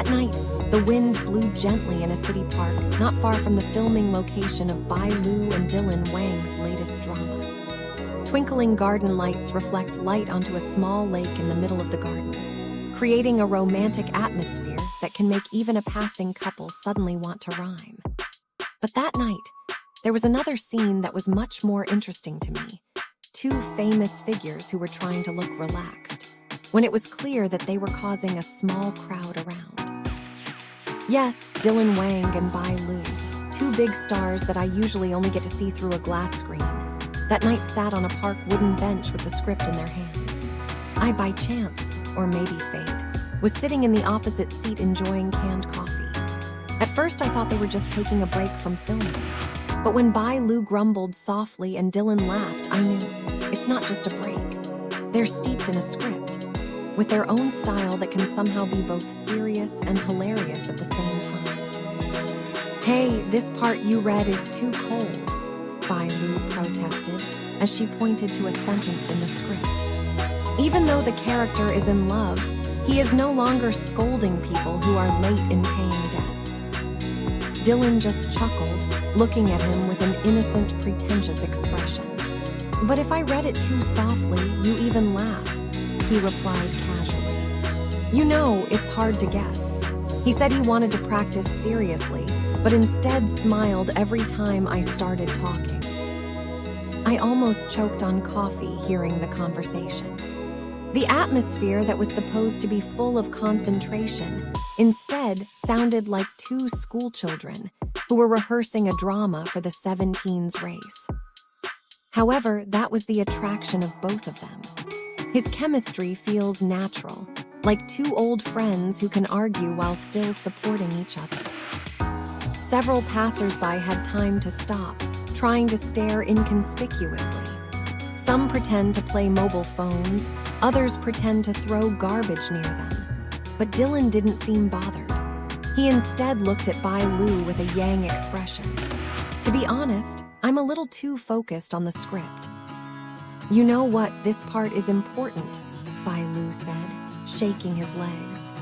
That night, the wind blew gently in a city park, not far from the filming location of Bai Lu and Dylan Wang's latest drama. Twinkling garden lights reflect light onto a small lake in the middle of the garden, creating a romantic atmosphere that can make even a passing couple suddenly want to rhyme. But that night, there was another scene that was much more interesting to me. Two famous figures who were trying to look relaxed, when it was clear that they were causing a small crowd around. Yes, Dylan Wang and Bai Lu, two big stars that I usually only get to see through a glass screen, that night sat on a park wooden bench with the script in their hands. I, by chance, or maybe fate, was sitting in the opposite seat enjoying canned coffee. At first I thought they were just taking a break from filming, but when Bai Lu grumbled softly and Dylan laughed, I knew it's not just a break. They're steeped in a script, with their own style that can somehow be both serious and hilarious at the same time. "Hey, this part you read is too cold," Bai Lu protested as she pointed to a sentence in the script. Even though the character is in love, he is no longer scolding people who are late in paying debts. Dylan just chuckled, looking at him with an innocent, pretentious expression. "But if I read it too softly, you even laugh," he replied casually. "You know, it's hard to guess." He said he wanted to practice seriously, but instead smiled every time I started talking. I almost choked on coffee hearing the conversation. The atmosphere that was supposed to be full of concentration instead sounded like two schoolchildren who were rehearsing a drama for the 17s race. However, that was the attraction of both of them. His chemistry feels natural, like two old friends who can argue while still supporting each other. Several passersby had time to stop, trying to stare inconspicuously. Some pretend to play mobile phones, others pretend to throw garbage near them. But Dylan didn't seem bothered. He instead looked at Bai Lu with a yang expression. To be honest, I'm a little too focused on the script. "You know what, this part is important," Bai Lu said, shaking his legs.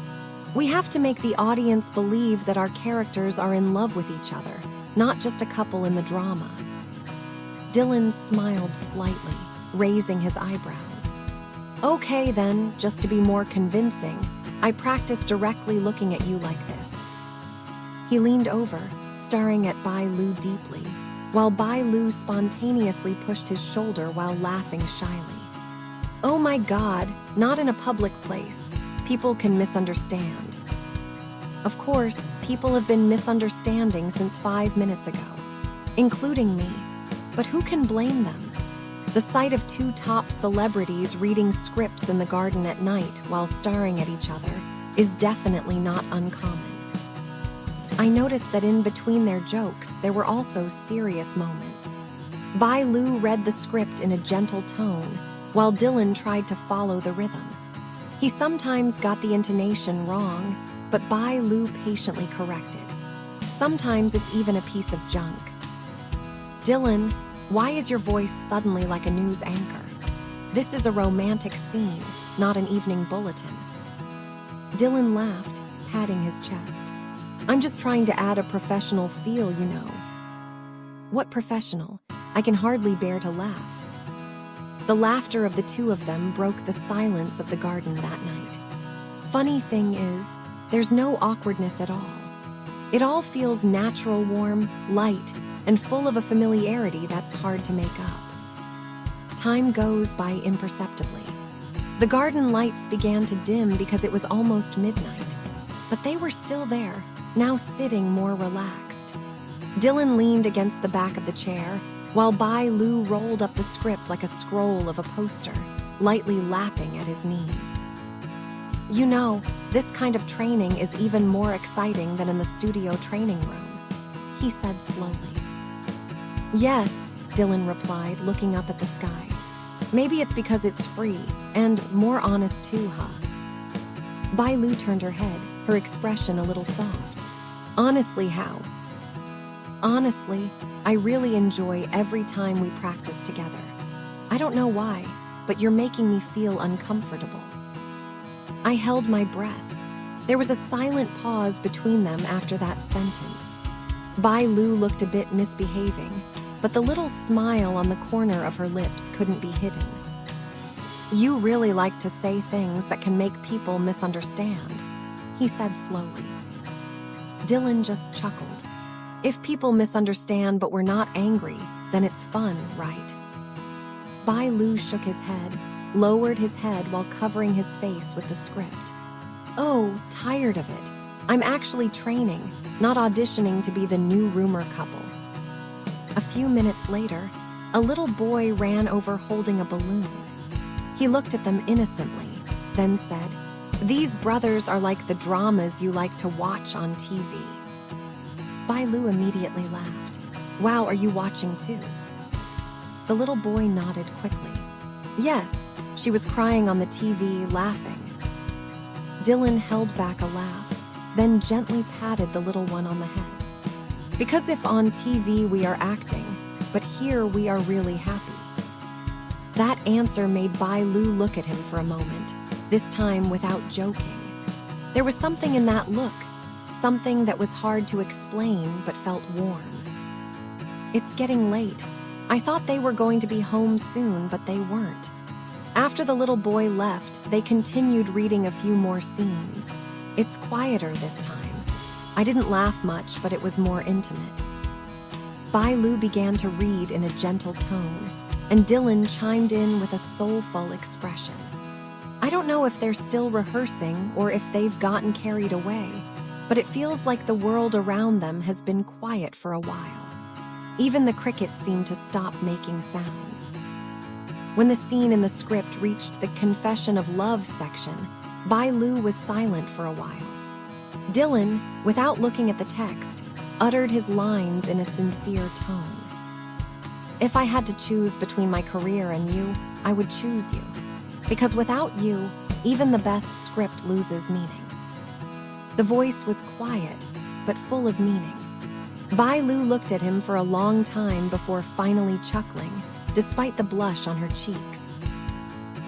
"We have to make the audience believe that our characters are in love with each other, not just a couple in the drama." Dylan smiled slightly, raising his eyebrows. "Okay then, just to be more convincing, I practice directly looking at you like this." He leaned over, staring at Bai Lu deeply, while Bai Lu spontaneously pushed his shoulder while laughing shyly. "Oh my God, not in a public place. People can misunderstand." Of course, people have been misunderstanding since 5 minutes ago, including me. But who can blame them? The sight of two top celebrities reading scripts in the garden at night while staring at each other is definitely not uncommon. I noticed that in between their jokes, there were also serious moments. Bai Lu read the script in a gentle tone, while Dylan tried to follow the rhythm. He sometimes got the intonation wrong, but Bai Lu patiently corrected. Sometimes it's even a piece of junk. "Dylan, why is your voice suddenly like a news anchor? This is a romantic scene, not an evening bulletin." Dylan laughed, patting his chest. "I'm just trying to add a professional feel, you know." "What professional? I can hardly bear to laugh." The laughter of the two of them broke the silence of the garden that night. Funny thing is, there's no awkwardness at all. It all feels natural, warm, light, and full of a familiarity that's hard to make up. Time goes by imperceptibly. The garden lights began to dim because it was almost midnight, but they were still there, now sitting more relaxed. Dylan leaned against the back of the chair, while Bai Lu rolled up the script like a scroll of a poster, lightly lapping at his knees. "You know, this kind of training is even more exciting than in the studio training room," he said slowly. "Yes," Dylan replied, looking up at the sky. "Maybe it's because it's free, and more honest too, huh?" Bai Lu turned her head, her expression a little soft. "Honestly, how?" "Honestly, I really enjoy every time we practice together. I don't know why, but you're making me feel uncomfortable." I held my breath. There was a silent pause between them after that sentence. Bai Lu looked a bit misbehaving, but the little smile on the corner of her lips couldn't be hidden. "You really like to say things that can make people misunderstand," he said slowly. Dylan just chuckled. "If people misunderstand but we're not angry, then it's fun, right?" Bai Lu shook his head, lowered his head while covering his face with the script. "Oh, tired of it. I'm actually training, not auditioning to be the new rumor couple." A few minutes later, a little boy ran over holding a balloon. He looked at them innocently, then said, "These brothers are like the dramas you like to watch on TV." Bai Lu immediately laughed. "Wow, are you watching too?" The little boy nodded quickly. "Yes, she was crying on the TV, laughing." Dylan held back a laugh, then gently patted the little one on the head. "Because if on TV we are acting, but here we are really happy." That answer made Bai Lu look at him for a moment, this time without joking. There was something in that look, something that was hard to explain but felt warm. "It's getting late. I thought they were going to be home soon, but they weren't." After the little boy left, they continued reading a few more scenes. "It's quieter this time. I didn't laugh much, but it was more intimate." Bai Lu began to read in a gentle tone, and Dylan chimed in with a soulful expression. "I don't know if they're still rehearsing or if they've gotten carried away, but it feels like the world around them has been quiet for a while. Even the crickets seem to stop making sounds." When the scene in the script reached the confession of love section, Bai Lu was silent for a while. Dylan, without looking at the text, uttered his lines in a sincere tone. "If I had to choose between my career and you, I would choose you. Because without you, even the best script loses meaning." The voice was quiet, but full of meaning. Bai Lu looked at him for a long time before finally chuckling, despite the blush on her cheeks.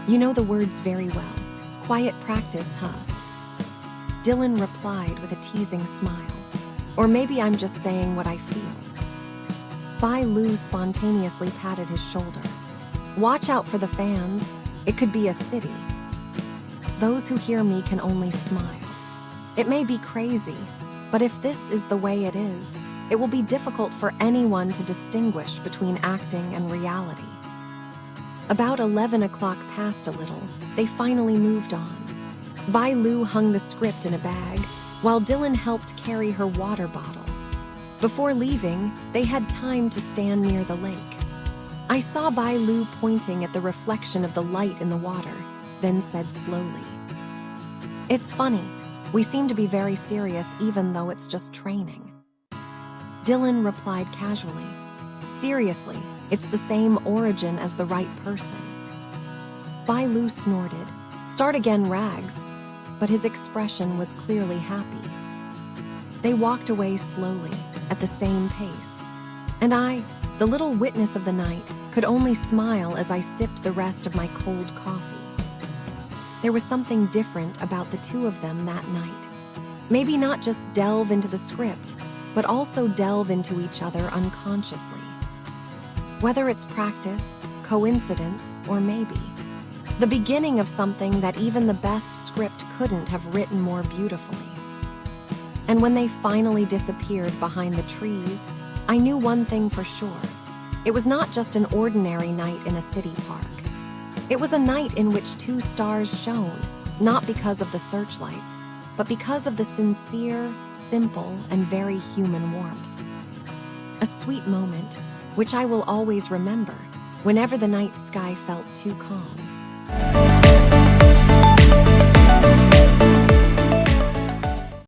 "You know the words very well. Quiet practice, huh?" Dylan replied with a teasing smile. "Or maybe I'm just saying what I feel." Bai Lu spontaneously patted his shoulder. "Watch out for the fans. It could be a city. Those who hear me can only smile. It may be crazy, but if this is the way it is, it will be difficult for anyone to distinguish between acting and reality." About 11 o'clock passed a little, they finally moved on. Bai Lu hung the script in a bag, while Dylan helped carry her water bottle. Before leaving, they had time to stand near the lake. I saw Bai Lu pointing at the reflection of the light in the water, then said slowly, "It's funny, we seem to be very serious even though it's just training." Dylan replied casually, "Seriously, it's the same origin as the right person." Bai Lu snorted, "Start again, Rags," but his expression was clearly happy. They walked away slowly, at the same pace, and I, the little witness of the night, could only smile as I sipped the rest of my cold coffee. There was something different about the two of them that night. Maybe not just delve into the script, but also delve into each other unconsciously. Whether it's practice, coincidence, or maybe the beginning of something that even the best script couldn't have written more beautifully. And when they finally disappeared behind the trees, I knew one thing for sure. It was not just an ordinary night in a city park. It was a night in which two stars shone, not because of the searchlights, but because of the sincere, simple, and very human warmth. A sweet moment, which I will always remember, whenever the night sky felt too calm.